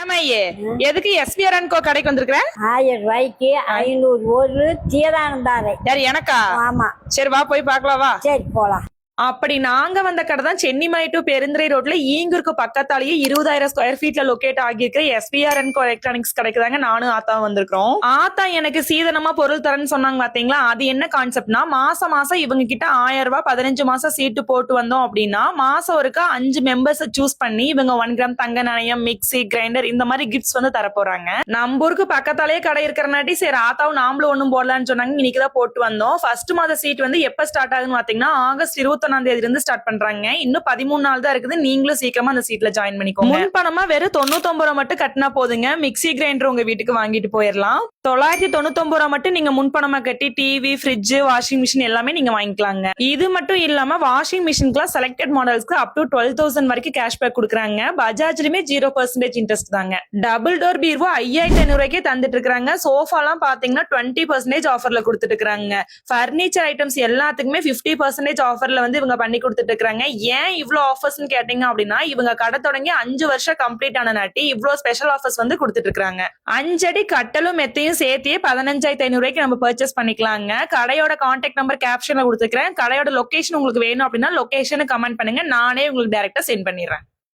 ஏமாயே எதுக்கு SPR and கோ கடைக்கு வந்திருக்கிற? 1000 ரூபாய்க்கு 500 ஒரு தீரானந்தாரை. யார் எனக்கா? ஆமா. சரி வா போய் பார்க்கலாம் வா. சரி போலாம். அப்படி நாங்க வந்த கடை தான் சென்னிமலை டு பெருந்துறை ரோட்ல ஈங்கூருக்கு பக்கத்தாலேயே 20,000 ஸ்கொயர் ஃபீட்ல லொகேட் ஆகியிருக்கிற எஸ்பிஆர் அண்ட் கோ எலக்ட்ரானிக்ஸ் கிடைக்குதாங்க. நானும் ஆத்தா வந்திருக்கிறோம். ஆத்தா எனக்கு சீதனமா பொருள் தரேன்னு சொன்னாங்க பாத்தீங்களா? அது என்ன கான்செப்ட்னா மாசம் மாசம் இவங்க கிட்ட 1000 ரூபாய் 15 மாசம் சீட்டு போட்டு வந்தோம் அப்படின்னா மாசம் ஒருக்கா 5 மெம்பர்ஸ் சூஸ் பண்ணி இவங்க 1 கிராம் தங்க நாணயம், மிக்சி, கிரைண்டர் இந்த மாதிரி கிஃப்ட்ஸ் வந்து தர போறாங்க. நம்ம ஊருக்கு பக்கத்தாலேயே கடை இருக்கிறனாட்டி சரி ஆத்தாவும் நாமளும் ஒண்ணும் போடலான்னு சொன்னாங்க. இன்னைக்குதான் போட்டு வந்தோம். ஃபர்ஸ்ட் மாத சீட் வந்து எப்ப ஸ்டார்ட் ஆகுதுன்னு பாத்தீங்கன்னா ஆகஸ்ட் 21 இருந்து ஸ்டார்ட் பண்றாங்க. இன்னும் 13 நாள் தான் இருக்குது. நீங்களும் சீக்கிரமா அந்த சீட்ல ஜாயின் பண்ணிக்கோங்க. முன் பணமா வெறும் 99 ரூபாய் மட்டும் கட்டினா போதுங்க. மிக்சி கிரைண்டர் உங்க வீட்டுக்கு வாங்கிட்டு போயிடலாம். 999 ரூபாய் மட்டும் நீங்க முன்பணமா கட்டி டிவி, ஃப்ரிட்ஜ், வாஷிங் மிஷின் எல்லாமே நீங்க வாங்கிக்கலாங்க. இது மட்டும் இல்லாம வாஷிங் மிஷின்க்குலாம் செலக்டட் மாடல்ஸ்க்கு அப் டு 12,000 வரைக்கும் கேஷ்பேக் கொடுக்குறாங்க. பஜாஜ்லயுமே 0% இன்ட்ரெஸ்ட் தாங்க. டபுள் டோர் பீர்வோ 5,500 ரூபாய்க்கே தந்துட்டு இருக்காங்க. சோஃபாலாம் பாத்தீங்கன்னா 20% ஆஃபர்ல கொடுத்துட்டு இருக்காங்க. பர்னிச்சர் ஐட்டம்ஸ் எல்லாத்துக்குமே 50% ஆஃபர்ல வந்து இவங்க பண்ணி கொடுத்துட்டு இருக்காங்க. ஏன் இவ்வளவு ஆஃபர்ஸ் கேட்டீங்க அப்படின்னா இவங்க கடை தொடங்கி 5 வருஷம் கம்ப்ளீட் ஆன நாட்டி இவ்வளவு ஸ்பெஷல் ஆஃபர்ஸ் வந்து கொடுத்துட்டு இருக்காங்க. 5 அடி கட்டலும் மெத்தையும் சேர்த்தே 15,500 ரூபாய்க்கு நம்ம பர்ச்சேஸ் பண்ணிக்கலாங்க. கடையோட கான்டாக்ட் நம்பர் கேப்ஷன்ல கொடுத்துருக்கேன். கடையோட லொகேஷன் உங்களுக்கு வேணும் அப்படின்னா லொகேஷன் கமெண்ட் பண்ணுங்க. நானே உங்களுக்கு டைரக்டா சென்ட் பண்ணிடுறேன்.